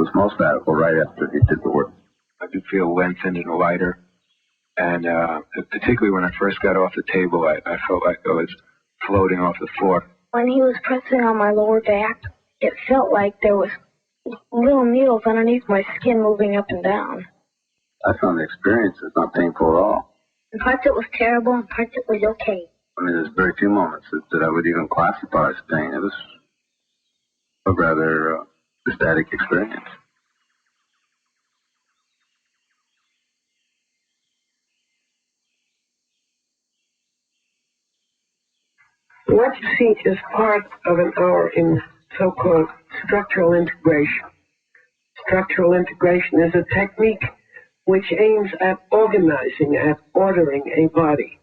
was most radical right after he did the work. I could feel lengthened and lighter. And particularly when I first got off the table, I felt like I was floating off the floor. When he was pressing on my lower back, it felt like there was little needles underneath my skin moving up and down. I found the experience is not painful at all. In parts it was terrible, in parts it was okay. I mean, there's very few moments that I would even classify as pain. It was a rather ecstatic experience. What you see is part of an hour in so-called structural integration. Structural integration is a technique which aims at organizing, at ordering a body,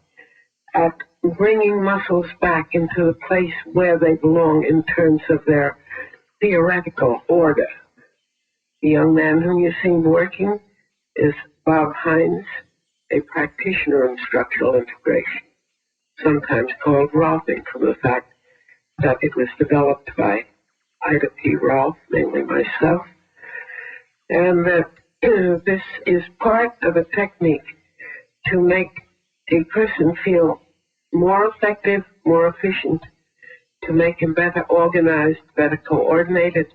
at bringing muscles back into the place where they belong in terms of their theoretical order. The young man whom you see working is Bob Hines, a practitioner in structural integration, sometimes called Rolfing, from the fact that it was developed by Ida P. Rolf, mainly myself, and that this is part of a technique to make a person feel more effective, more efficient, to make him better organized, better coordinated,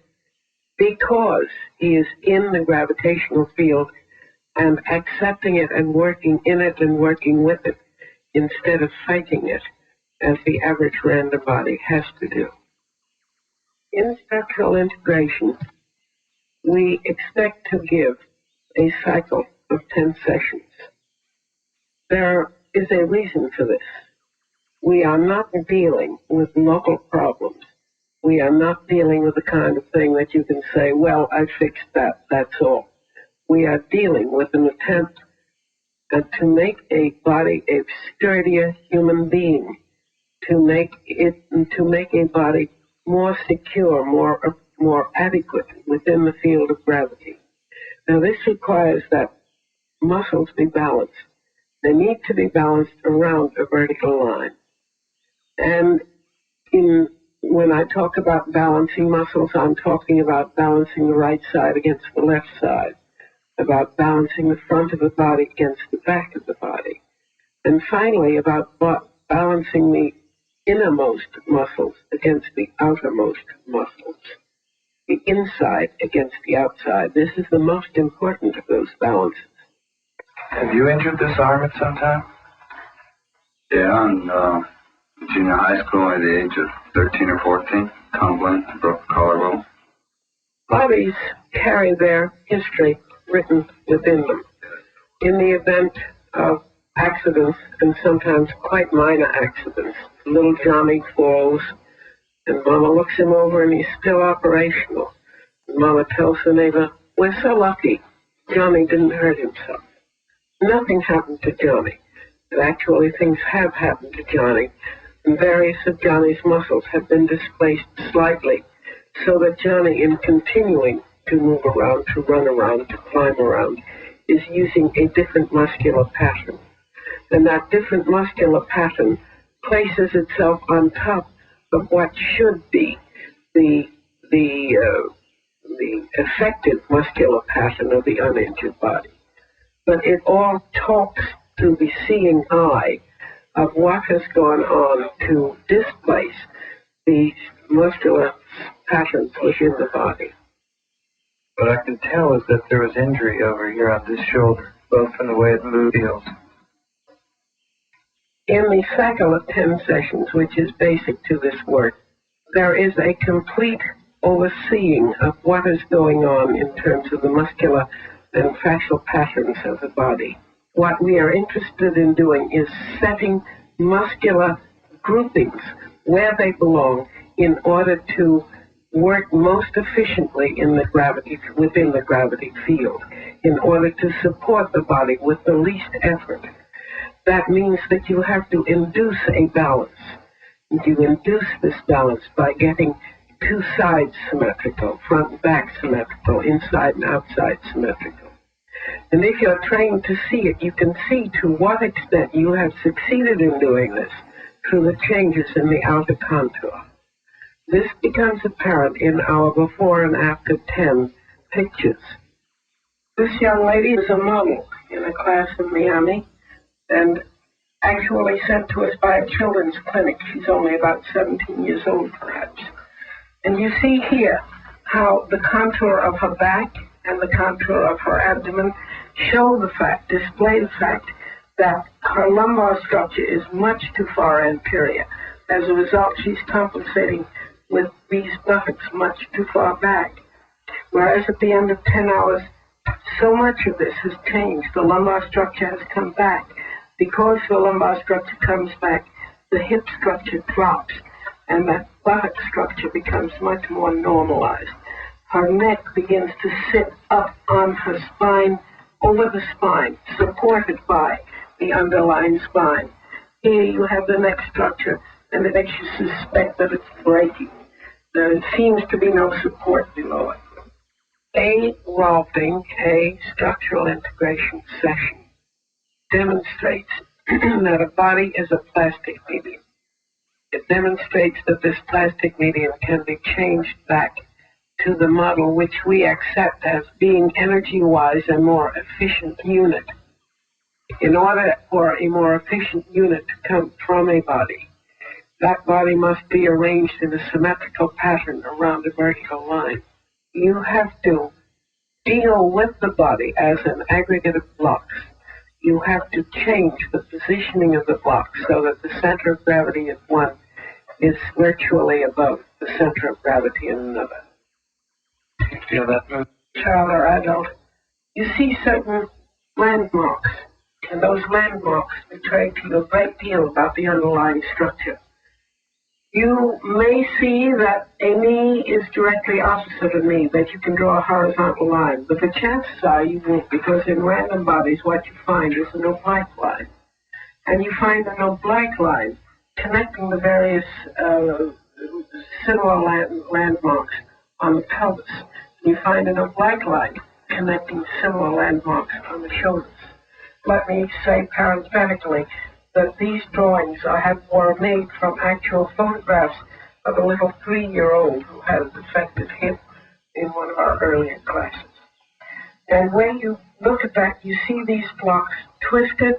because he is in the gravitational field and accepting it and working in it and working with it instead of fighting it, as the average random body has to do. In structural integration, we expect to give a cycle of 10 sessions. There is a reason for this. We are not dealing with local problems. We are not dealing with the kind of thing that you can say, well, I fixed that, that's all. We are dealing with an attempt to make a body a sturdier human being, to make a body more secure, more adequate within the field of gravity. Now, this requires that muscles be balanced. They need to be balanced around a vertical line. And when I talk about balancing muscles, I'm talking about balancing the right side against the left side, about balancing the front of the body against the back of the body, and finally about balancing the innermost muscles against the outermost muscles, the inside against the outside. This is the most important of those balances. Have you injured this arm at some time? Yeah, in junior high school at the age of 13 or 14, tumbling, broke the collarbone. Bodies carry their history written within them. In the event of accidents, and sometimes quite minor accidents, little Johnny falls, and Mama looks him over and he's still operational. And Mama tells the neighbor, we're so lucky, Johnny didn't hurt himself. Nothing happened to Johnny, but actually things have happened to Johnny, and various of Johnny's muscles have been displaced slightly, so that Johnny, in continuing to move around, to run around, to climb around, is using a different muscular pattern. And that different muscular pattern places itself on top of what should be the effective muscular pattern of the uninjured body. But it all talks to the seeing eye of what has gone on to displace the muscular patterns within the body. What I can tell is that there was injury over here on this shoulder, both from the way it moved feels. In the cycle of 10 sessions, which is basic to this work, there is a complete overseeing of what is going on in terms of the muscular and fascial patterns of the body. What we are interested in doing is setting muscular groupings where they belong in order to work most efficiently in the gravity, within the gravity field, in order to support the body with the least effort. That means that you have to induce a balance. And you induce this balance by getting two sides symmetrical, front and back symmetrical, inside and outside symmetrical. And if you're trained to see it, you can see to what extent you have succeeded in doing this through the changes in the outer contour. This becomes apparent in our before and after 10 pictures. This young lady is a model in a class in Miami and actually sent to us by a children's clinic. She's only about 17 years old, perhaps. And you see here how the contour of her back and the contour of her abdomen display the fact that her lumbar structure is much too far anterior. As a result, she's compensating with these buttocks much too far back. Whereas at the end of 10 hours, so much of this has changed. The lumbar structure has come back. Because the lumbar structure comes back, the hip structure drops, and that buttock structure becomes much more normalized. Her neck begins to sit up on her spine, over the spine, supported by the underlying spine. Here you have the neck structure, and it makes you suspect that it's breaking. There seems to be no support below it. A Rolfing, a structural integration session, demonstrates that a body is a plastic medium. It demonstrates that this plastic medium can be changed back to the model which we accept as being energy-wise a more efficient unit. In order for a more efficient unit to come from a body, that body must be arranged in a symmetrical pattern around a vertical line. You have to deal with the body as an aggregate of blocks. You have to change the positioning of the blocks so that the center of gravity in one is virtually above the center of gravity in another. You feel that, child or adult? You see certain landmarks, and those landmarks betray to you a great deal about the underlying structure. You may see that a knee is directly opposite a knee, that you can draw a horizontal line, but the chances are you won't, because in random bodies what you find is an oblique line. And you find an oblique line connecting the various similar landmarks on the pelvis. You find an oblique line connecting similar landmarks on the shoulders. Let me say parenthetically that these drawings were made from actual photographs of a little 3-year-old who had a defective hip in one of our earlier classes. And when you look at that, you see these blocks twisted.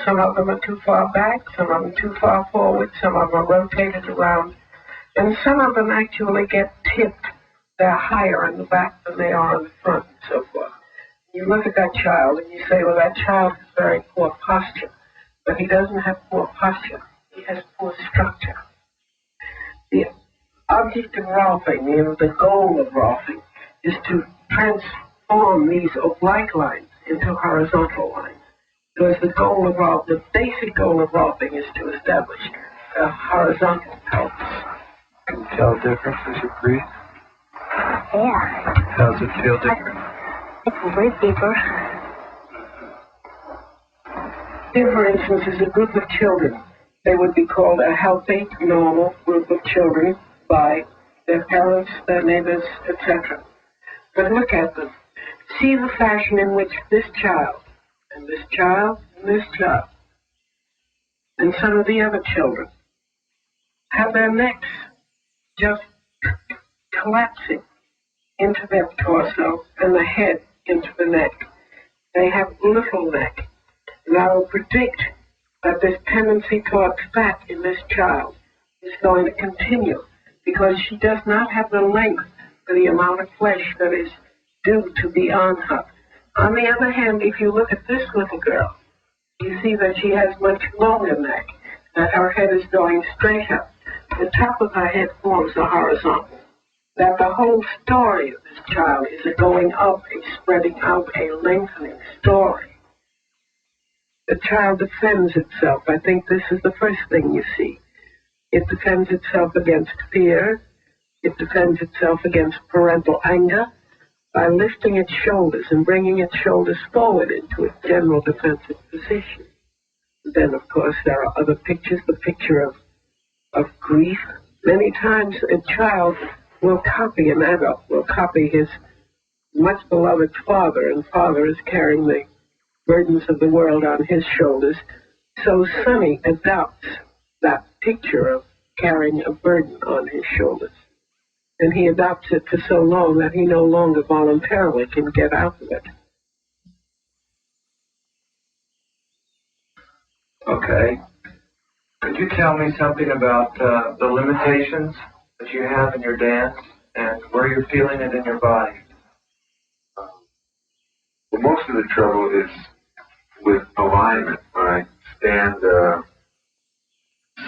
Some of them are too far back, some of them too far forward, some of them are rotated around, and some of them actually get tipped. They're higher in the back than they are in the front and so forth. You look at that child and you say, well, that child has very poor posture. But he doesn't have poor posture. He has poor structure. The object of Rolfing, the goal of Rolfing, is to transform these oblique lines into horizontal lines. Because the basic goal of Rolfing is to establish a horizontal pelvis. Can you tell the difference as you breathe? Yeah. How does it feel different? I can breathe deeper. Here, for instance, is a group of children. They would be called a healthy, normal group of children by their parents, their neighbors, etc. But look at them. See the fashion in which this child, and this child, and this child, and some of the other children have their necks just collapsing into their torso and the head into the neck. They have little neck. And I will predict that this tendency towards fat in this child is going to continue because she does not have the length for the amount of flesh that is due to be on her. On the other hand, if you look at this little girl, you see that she has much longer neck, that her head is going straight up. The top of her head forms a horizontal. That the whole story of this child is a going up, a spreading out, a lengthening story. The child defends itself. I think this is the first thing you see. It defends itself against fear. It defends itself against parental anger by lifting its shoulders and bringing its shoulders forward into its general defensive position. Then, of course, there are other pictures, the picture of grief. Many times a child will copy an adult, will copy his much beloved father, and father is carrying the burdens of the world on his shoulders. So Sonny adopts that picture of carrying a burden on his shoulders. And he adopts it for so long that he no longer voluntarily can get out of it. Okay. Could you tell me something about the limitations that you have in your dance and where you're feeling it in your body? Well, most of the trouble is with alignment. When I stand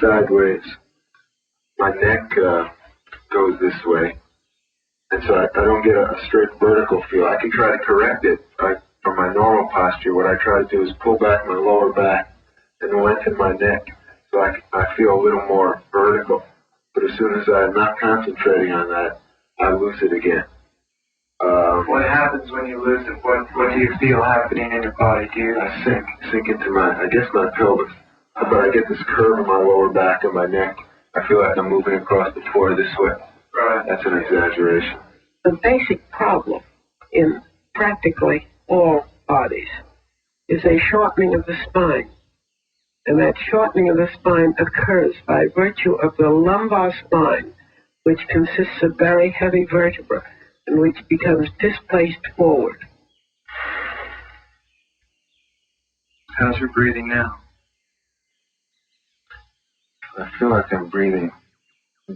sideways, my neck goes this way, and so I don't get a straight vertical feel. I can try to correct it from my normal posture. What I try to do is pull back my lower back and lengthen my neck so I feel a little more vertical. But as soon as I'm not concentrating on that, I lose it again. What happens when you lose it? What do you feel happening in your body? I sink into my pelvis. But I get this curve in my lower back and my neck. I feel like I'm moving across the floor this way. Right. That's an exaggeration. The basic problem in practically all bodies is a shortening of the spine. And that shortening of the spine occurs by virtue of the lumbar spine, which consists of very heavy vertebrae, and which becomes displaced forward. How's your breathing now? I feel like I'm breathing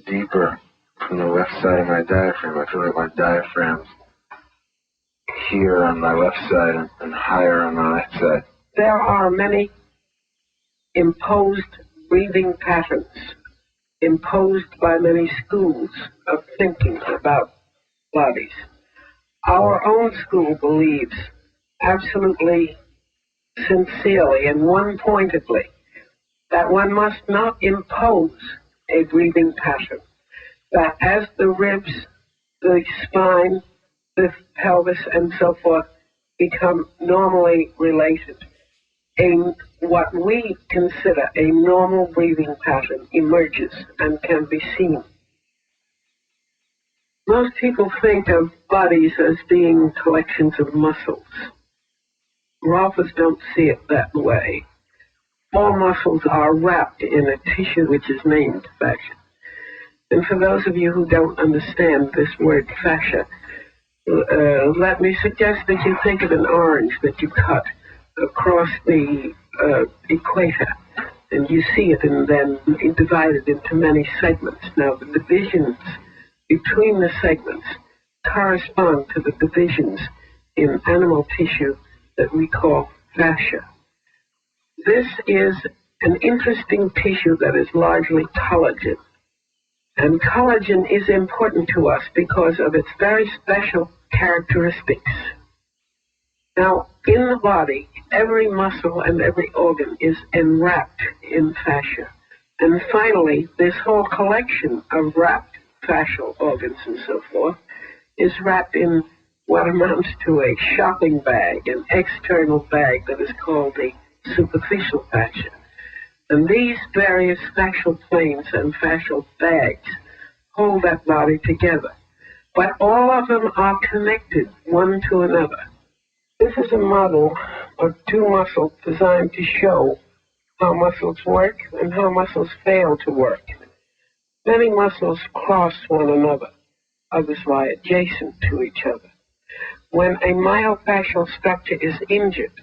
deeper from the left side of my diaphragm. I feel like my diaphragm's here on my left side and higher on my right side. There are many imposed breathing patterns, imposed by many schools of thinking about bodies. Our own school believes absolutely sincerely and one-pointedly that one must not impose a breathing pattern, that as the ribs, the spine, the pelvis, and so forth become normally related, what we consider a normal breathing pattern emerges and can be seen. Most people think of bodies as being collections of muscles. Rolfers don't see it that way. All muscles are wrapped in a tissue which is named fascia. And for those of you who don't understand this word fascia, let me suggest that you think of an orange that you cut across the equator, and you see it and then divided into many segments. Now, the divisions between the segments correspond to the divisions in animal tissue that we call fascia. This is an interesting tissue that is largely collagen. And collagen is important to us because of its very special characteristics. Now, in the body, every muscle and every organ is enwrapped in fascia. And finally, this whole collection of wrapped fascial organs and so forth is wrapped in what amounts to a shopping bag, an external bag that is called the superficial fascia. And these various fascial planes and fascial bags hold that body together. But all of them are connected one to another. This is a model of two muscles designed to show how muscles work and how muscles fail to work. Many muscles cross one another, others lie adjacent to each other. When a myofascial structure is injured,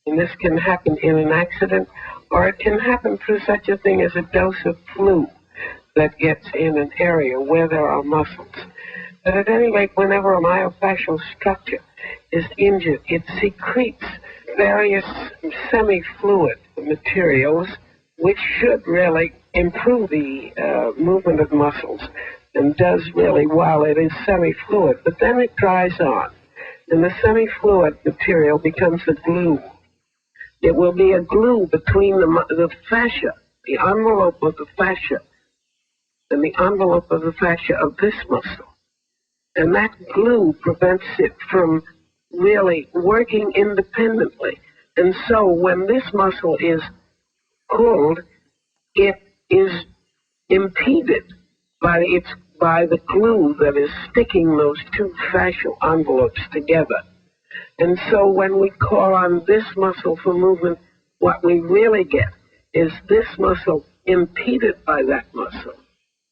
and this can happen in an accident, or it can happen through such a thing as a dose of flu that gets in an area where there are muscles. But at any rate, whenever a myofascial structure is injured, it secretes various semi-fluid materials which should really improve the movement of muscles, and does really while it is semi-fluid. But then it dries on, and the semi-fluid material becomes a glue. It will be a glue between the fascia, the envelope of the fascia, and the envelope of the fascia of this muscle. And that glue prevents it from really working independently. And so when this muscle is pulled, it is impeded by the glue that is sticking those two fascial envelopes together. And so when we call on this muscle for movement, what we really get is this muscle impeded by that muscle.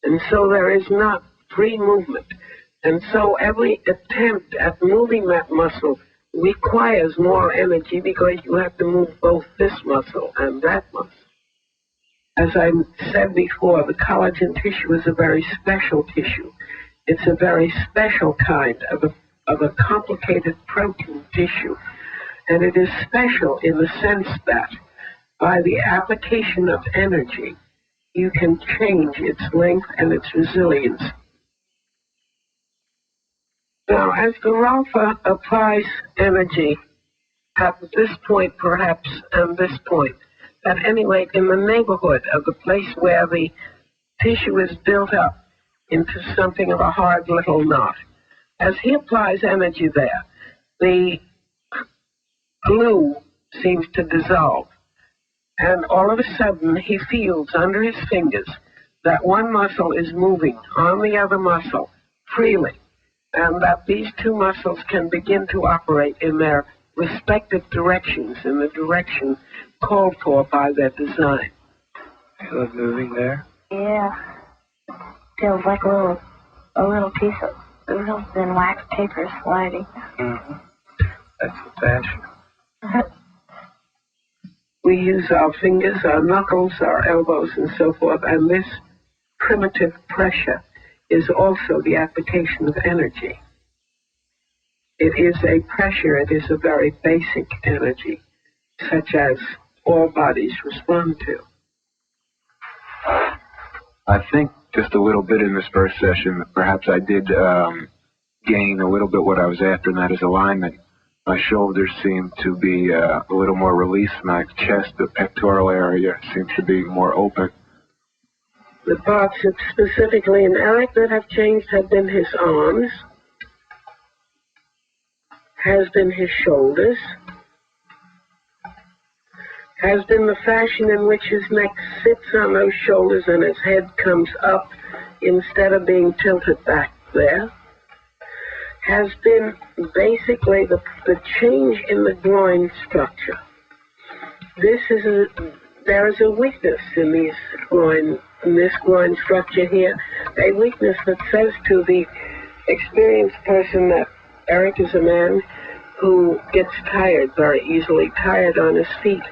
And so there is not free movement. And so every attempt at moving that muscle requires more energy because you have to move both this muscle and that muscle. As I said before, the collagen tissue is a very special tissue. It's a very special kind of a complicated protein tissue. And it is special in the sense that by the application of energy, you can change its length and its resilience. Now, as the Rolfer applies energy at this point, perhaps, and this point, at any rate, in the neighborhood of the place where the tissue is built up into something of a hard little knot, as he applies energy there, the glue seems to dissolve. And all of a sudden, he feels under his fingers that one muscle is moving on the other muscle freely, and that these two muscles can begin to operate in their respective directions, in the direction called for by their design. Feel it moving there? Yeah. Feels like a little piece of real thin wax paper sliding. Mm-hmm. That's the fascia. We use our fingers, our knuckles, our elbows, and so forth, and this primitive pressure is also the application of energy. It is a pressure, it is a very basic energy, such as all bodies respond to. I think just a little bit in this first session, perhaps I did gain a little bit what I was after, and that is alignment. My shoulders seem to be a little more released. My chest, the pectoral area, seems to be more open. The parts that specifically in Eric that have changed have been his arms, has been his shoulders, has been the fashion in which his neck sits on those shoulders and his head comes up instead of being tilted back there, has been basically the change in the groin structure. There is a weakness in this groin structure here, a weakness that says to the experienced person that Eric is a man who gets tired very easily, tired on his feet.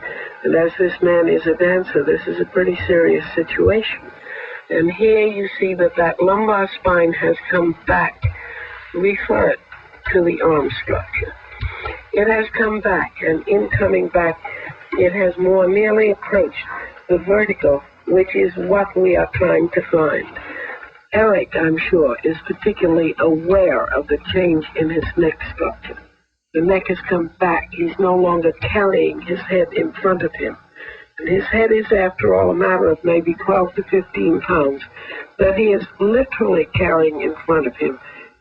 And as this man is a dancer, this is a pretty serious situation. And here you see that lumbar spine has come back. Refer it to the arm structure. It has come back, and in coming back, it has more nearly approached the vertical, which is what we are trying to find. Eric, I'm sure, is particularly aware of the change in his neck structure. The neck has come back. He's no longer carrying his head in front of him. And his head is, after all, a matter of maybe 12 to 15 pounds that he is literally carrying in front of him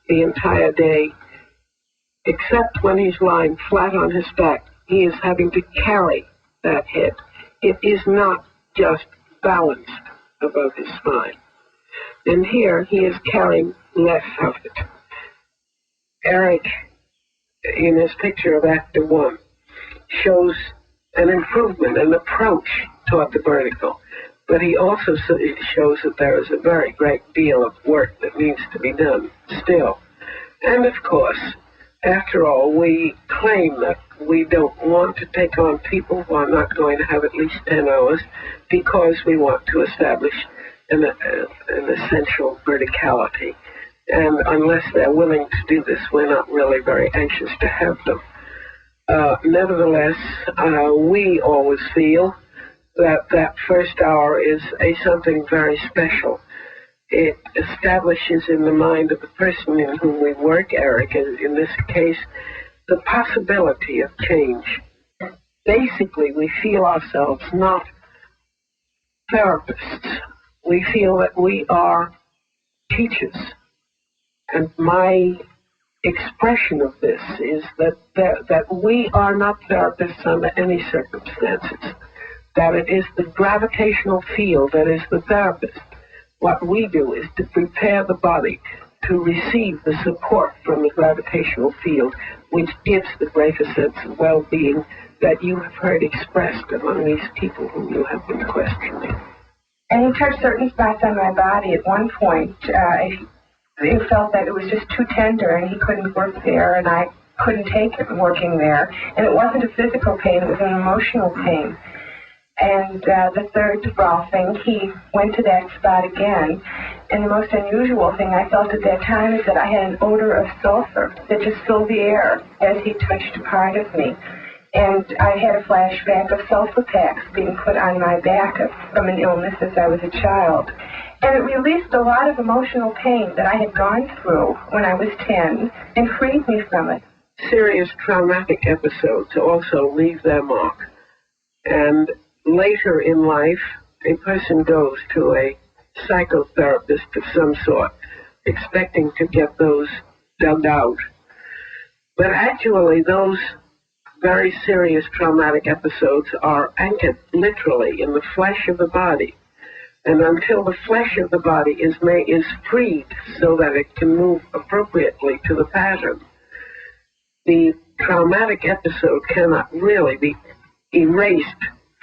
the entire day, except when he's lying flat on his back. He is having to carry that head. It is not just balanced above his spine. And here he is carrying less of it. Eric, in his picture of Actor 1, shows an improvement, an approach toward the vertical. But he also shows that there is a very great deal of work that needs to be done still. And of course, after all, we claim that we don't want to take on people who are not going to have at least 10 hours because we want to establish an essential verticality. And unless they're willing to do this, we're not really very anxious to have them. Nevertheless, we always feel that first hour is something very special. It establishes in the mind of the person in whom we work, Eric, in this case, the possibility of change. Basically, we feel ourselves not therapists. We feel that we are teachers. And my expression of this is that we are not therapists under any circumstances, that it is the gravitational field that is the therapist. What we do is to prepare the body to receive the support from the gravitational field, which gives the greater sense of well-being that you have heard expressed among these people whom you have been questioning. And he touched certain spots on my body at one point. It felt that it was just too tender and he couldn't work there and I couldn't take it working there. And it wasn't a physical pain, it was an emotional pain. And the third Rolfing, he went to that spot again. And the most unusual thing I felt at that time is that I had an odor of sulfur that just filled the air as he touched a part of me. And I had a flashback of sulfur packs being put on my back from an illness as I was a child. And it released a lot of emotional pain that I had gone through when I was 10 and freed me from it. Serious traumatic episodes also leave their mark. And later in life, a person goes to a psychotherapist of some sort, expecting to get those dug out. But actually, those very serious traumatic episodes are anchored literally in the flesh of the body. And until the flesh of the body is freed so that it can move appropriately to the pattern, the traumatic episode cannot really be erased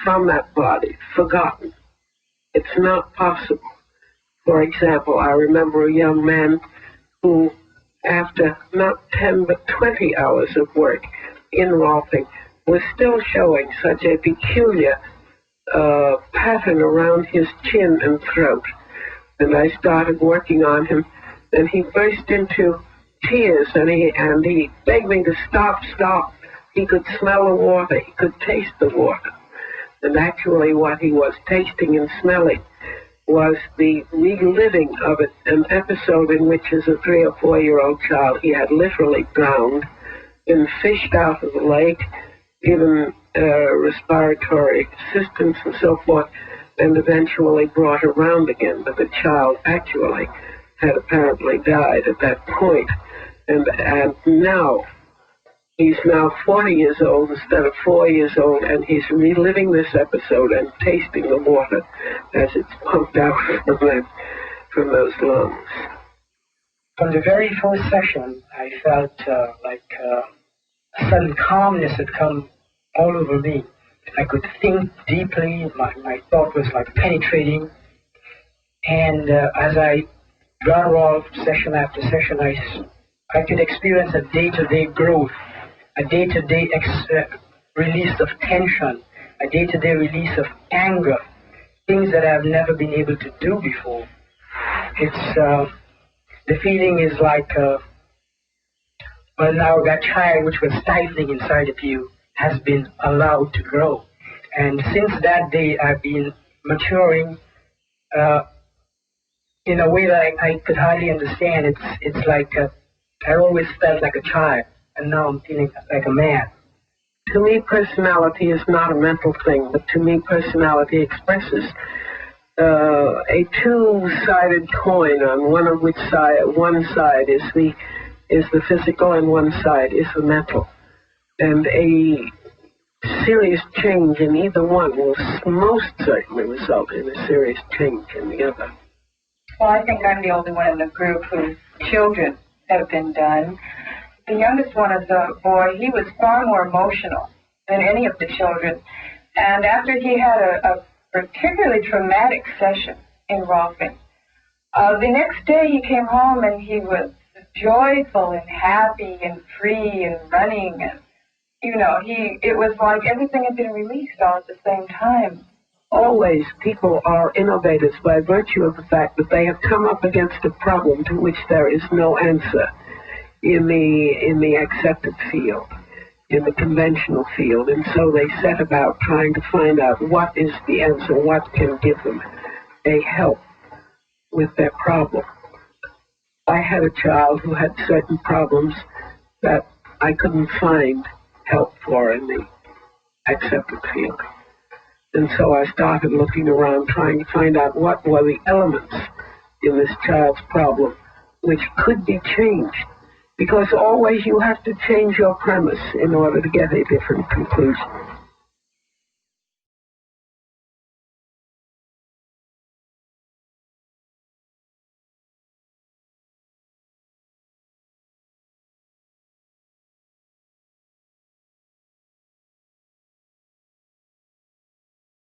from that body, forgotten. It's not possible. For example, I remember a young man who, after not 10 but 20 hours of work in Rolfing, was still showing such a peculiar pattern around his chin and throat. And I started working on him, and he burst into tears, and he begged me to stop. He could smell the water, he could taste the water. And actually what he was tasting and smelling was the reliving of an episode in which, as a 3 or 4-year-old child, he had literally drowned, been fished out of the lake, given respiratory assistance and so forth, and eventually brought around again. But the child actually had apparently died at that point. And now, he's now 40 years old instead of 4 years old, and he's reliving this episode and tasting the water as it's pumped out from those lungs. From the very first session, I felt like a sudden calmness had come all over me. I could think deeply. My thought was like penetrating. And as I got off session after session, I could experience a day-to-day growth, a day-to-day release of tension, a day-to-day release of anger, things that I've never been able to do before. It's the feeling is like, now that child which was stifling inside of you has been allowed to grow. And since that day, I've been maturing in a way that I could hardly understand. It's like I always felt like a child, and now I'm feeling like a man. To me, personality is not a mental thing, but to me, personality expresses a two-sided coin, on one side is the physical and one side is the mental. And a serious change in either one will most certainly result in a serious change in the other. Well, I think I'm the only one in the group whose children have been done. The youngest one is a boy. He was far more emotional than any of the children. And after he had a particularly traumatic session in Rolfing, the next day he came home and he was joyful and happy and free and running. And, it was like everything had been released all at the same time. Always people are innovators by virtue of the fact that they have come up against a problem to which there is no answer in the accepted field, in the conventional field. And so they set about trying to find out what is the answer, what can give them a help with their problem. I had a child who had certain problems that I couldn't find help for in the accepted field. And so I started looking around trying to find out what were the elements in this child's problem which could be changed. Because always you have to change your premise in order to get a different conclusion.